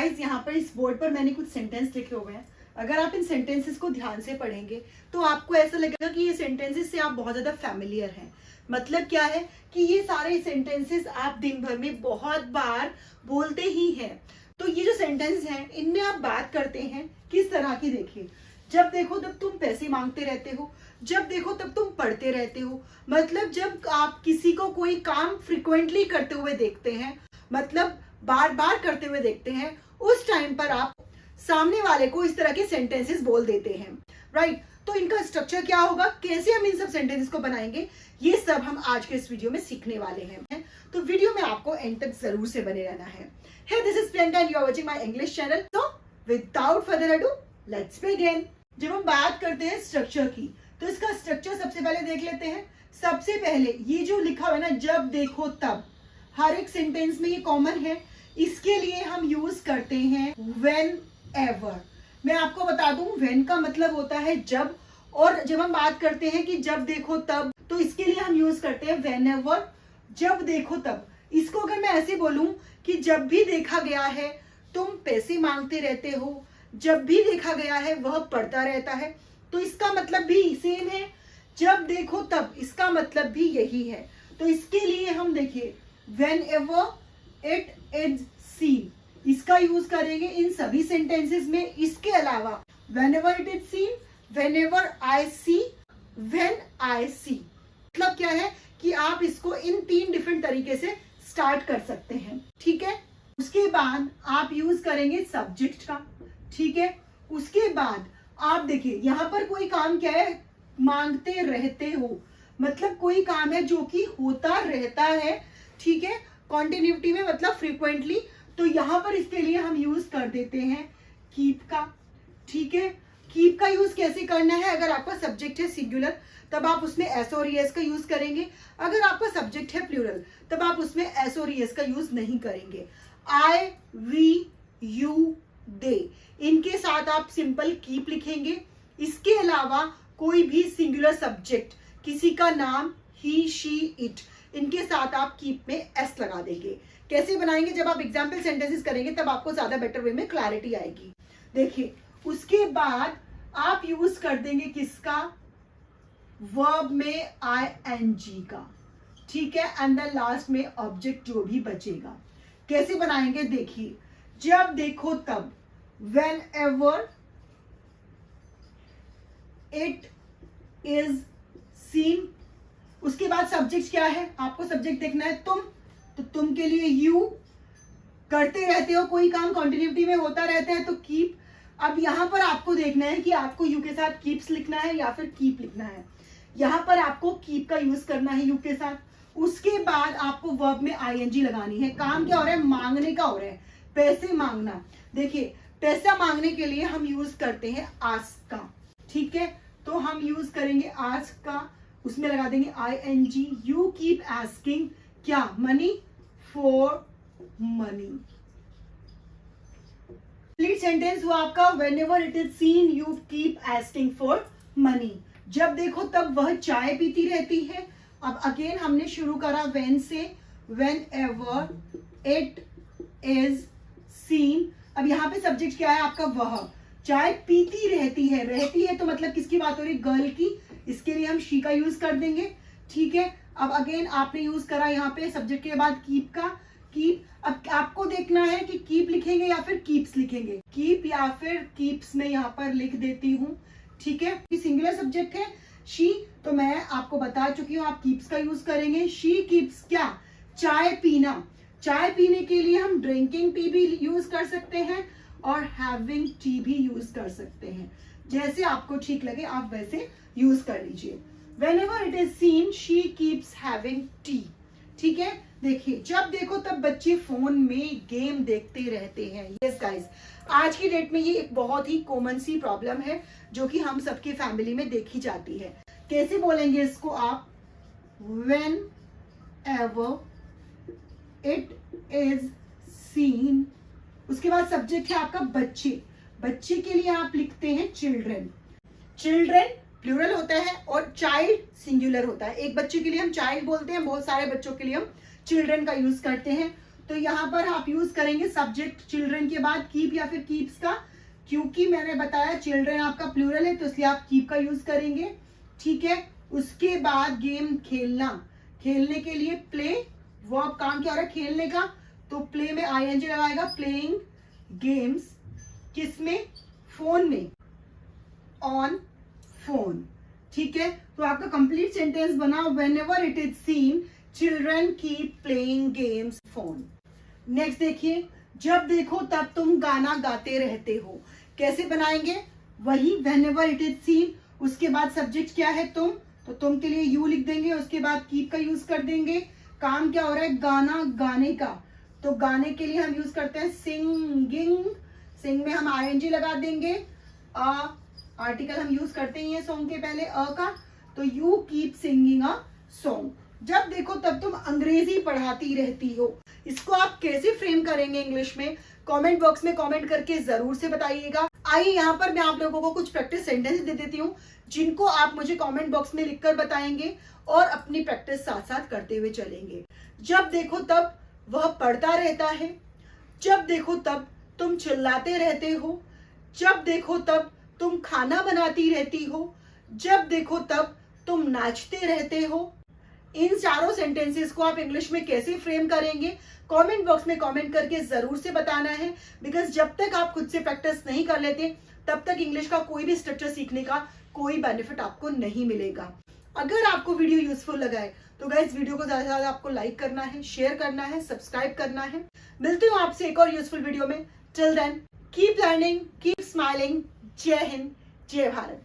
Guys यहाँ पर इस बोर्ड पर मैंने कुछ सेंटेंस लिखे हुए हैं। अगर आप इन सेंटेंसेस को ध्यान से पढ़ेंगे तो आपको ऐसा लगेगा कि ये सेंटेंसेस से आप बहुत ज्यादा फैमिलियर हैं। मतलब क्या है कि ये सारे सेंटेंसेस आप दिन भर में बहुत बार बोलते ही हैं। तो ये जो सेंटेंस हैं इनमें आप बात करते हैं किस तरह की, देखिए, जब देखो तब तुम पैसे मांगते रहते हो, जब देखो तब तुम पढ़ते रहते हो। मतलब जब आप किसी को कोई काम फ्रिक्वेंटली करते हुए देखते हैं, मतलब बार बार करते हुए देखते हैं, उस टाइम पर आप सामने वाले को इस तरह के सेंटेंसेस बोल देते हैं, राइट। तो इनका स्ट्रक्चर क्या होगा, कैसे हम इन सब सेंटेंसेस को बनाएंगे, ये सब हम आज के इस वीडियो में सीखने वाले हैं। तो वीडियो में आपको एंड तक जरूर से बने रहना है। Hey, this is Priyanka and you are watching my English channel. So, without further ado, let's begin. जब हम बात करते हैं स्ट्रक्चर की, तो इसका स्ट्रक्चर सबसे पहले देख लेते हैं। सबसे पहले ये जो लिखा हुआ है ना, जब देखो तब, हर एक सेंटेंस में ये कॉमन है। इसके लिए हम यूज करते हैं whenever। मैं आपको बता दूं, when का मतलब होता है जब, और जब हम बात करते हैं कि जब देखो तब, तो इसके लिए हम यूज करते हैं whenever, जब देखो तब। इसको अगर मैं ऐसे बोलूं कि जब भी देखा गया है तुम पैसे मांगते रहते हो, जब भी देखा गया है वह पढ़ता रहता है, तो इसका मतलब भी सेम है। जब देखो तब, इसका मतलब भी यही है। तो इसके लिए हम देखिए whenever it is seen, इसका यूज करेंगे इन सभी सेंटेंसेस में। इसके अलावा whenever it is seen, whenever I see, when I see, मतलब क्या है कि आप इसको इन 3 डिफरेंट तरीके से स्टार्ट कर सकते हैं, ठीक है। उसके बाद आप यूज करेंगे सब्जेक्ट का, ठीक है। उसके बाद आप देखिए यहाँ पर कोई काम क्या है, मांगते रहते हो, मतलब कोई काम है जो कि होता रहता है, ठीक है, कॉन्टिन्यूटी में, मतलब फ्रीक्वेंटली। तो यहाँ पर इसके लिए हम यूज कर देते हैं कीप का, ठीक है। कीप का यूज कैसे करना है, अगर आपका सब्जेक्ट है सिंगुलर तब आप उसमें एस और एस का यूज करेंगे। अगर आपका सब्जेक्ट है प्लूरल तब आप उसमें एस और एस का यूज नहीं करेंगे। आई, वी, यू, दे, इनके साथ आप सिंपल कीप लिखेंगे। इसके अलावा कोई भी सिंगुलर सब्जेक्ट, किसी का नाम, ही, शी, इट, इनके साथ आप कीप में एस लगा देंगे। कैसे बनाएंगे, जब आप एग्जाम्पल सेंटेंसेस करेंगे तब आपको ज्यादा बेटर वे में क्लैरिटी आएगी। देखिए उसके बाद आप यूज कर देंगे किसका, वर्ब में ing का, ठीक है, एंड द लास्ट में ऑब्जेक्ट जो भी बचेगा। कैसे बनाएंगे, देखिए जब देखो तब, whenever it is seen। उसके बाद सब्जेक्ट क्या है, आपको सब्जेक्ट देखना है तुम, तो तुम के लिए यू, करते रहते हो कोई काम, कॉन्टिन्यूटी में होता रहता है तो कीप। अब यहाँ पर आपको देखना है कि आपको यू के साथ कीप्स लिखना है या फिर कीप लिखना है। यहाँ पर आपको कीप का यूज करना है यू के साथ। उसके बाद आपको वर्ब में ing लगानी है। काम क्या हो रहा है, मांगने का हो रहा है, पैसे मांगना। देखिए पैसा मांगने के लिए हम यूज करते हैं आस्क का, ठीक है। तो हम यूज करेंगे आस्क का, उसमें लगा देंगे ing। यू कीप आस्किंग क्या, money, for money. Complete sentence हुआ आपका, whenever it is seen you keep asking for money। जब देखो तब वह चाय पीती रहती है। अब अगेन हमने शुरू करा when से, whenever it is seen। अब यहाँ पे सब्जेक्ट क्या है आपका, वह चाय पीती रहती है। रहती है तो मतलब किसकी बात हो रही, गर्ल की, इसके लिए हम शी का यूज कर देंगे, ठीक है। अब अगेन आपने यूज करा यहाँ पे सब्जेक्ट के बाद कीप का, कीप। अब आपको देखना है कि कीप लिखेंगे या फिर कीप्स लिखेंगे, कीप या फिर कीप्स में यहाँ पर लिख देती हूँ, ठीक है। सिंगुलर सब्जेक्ट है शी, तो मैं आपको बता चुकी हूँ आप कीप्स का यूज करेंगे। शी कीप्स क्या, चाय पीना। चाय पीने के लिए हम ड्रिंकिंग टी भी यूज कर सकते हैं और हैविंग टी भी यूज कर सकते हैं। जैसे आपको ठीक लगे आप वैसे यूज कर लीजिए। Whenever it is seen, she keeps having tea, ठीक है। देखिए जब देखो तब बच्चे फोन में गेम देखते रहते हैं। यस गाइस, आज की डेट में ये एक बहुत ही कॉमन सी प्रॉब्लम है जो कि हम सबकी फैमिली में देखी जाती है। कैसे बोलेंगे इसको आप, whenever it is seen। उसके बाद सब्जेक्ट है आपका बच्चे। बच्चे के लिए आप लिखते हैं चिल्ड्रन। चिल्ड्रन प्लूरल होता है और चाइल्ड सिंगुलर होता है। एक बच्चे के लिए हम चाइल्ड बोलते हैं, बहुत सारे बच्चों के लिए हम चिल्ड्रन का यूज करते हैं। तो यहाँ पर आप यूज करेंगे सब्जेक्ट चिल्ड्रन के बाद कीप या फिर कीप्स का, क्योंकि मैंने बताया चिल्ड्रन आपका प्लूरल है तो इसलिए आप कीप का यूज करेंगे, ठीक है। उसके बाद गेम खेलना, खेलने के लिए प्ले, वर्ब काम क्या हो रहा है खेलने का, तो प्ले में आईएनजी लगाएगा, प्लेइंग गेम्स किसमें, फोन में, ऑन फोन, ठीक है। तो आपका कंप्लीट सेंटेंस बना whenever it is seen children keep playing games phone. Next देखिए, जब देखो तब तुम गाना गाते रहते हो, कैसे बनाएंगे, वही व्हेनेवर इट इज सीन, उसके बाद सब्जेक्ट क्या है तुम, तो तुम के लिए यू लिख देंगे, उसके बाद कीप का यूज कर देंगे, काम क्या हो रहा है गाना गाने का, तो गाने के लिए हम यूज करते हैं सिंगिंग, सिंग में हम आईएनजी लगा देंगे, आर्टिकल हम यूज करते ही हैं सॉन्ग के पहले अ का, तो you keep singing a song. जब देखो तब तुम अंग्रेजी पढ़ाती रहती हो, इसको आप कैसे फ्रेम करेंगे इंग्लिश में, कमेंट बॉक्स में कमेंट करके जरूर से बताइएगा। आइए यहाँ पर मैं आप लोगों को कुछ प्रैक्टिस सेंटेंस दे देती हूँ जिनको आप मुझे कमेंट बॉक्स में लिखकर बताएंगे और अपनी प्रैक्टिस साथ साथ करते हुए चलेंगे। जब देखो तब वह पढ़ता रहता है, जब देखो तब तुम चिल्लाते रहते हो, जब देखो तब तुम खाना बनाती रहती हो, जब देखो तब तुम नाचते रहते हो। इन चारों सेंटेंसेस को आप इंग्लिश में कैसे फ्रेम करेंगे कमेंट बॉक्स में कमेंट करके जरूर से बताना है, बिकॉज जब तक आप खुद से प्रैक्टिस नहीं कर लेते तब तक इंग्लिश का कोई भी स्ट्रक्चर सीखने का कोई बेनिफिट आपको नहीं मिलेगा। अगर आपको वीडियो यूजफुल लगा है तो गाइस वीडियो को ज्यादा से ज्यादा आपको लाइक करना है, शेयर करना है, सब्सक्राइब करना है। मिलती हूँ आपसे एक और यूजफुल वीडियो में। Till then keep learning, keep smiling. जय हिंद, जय भारत।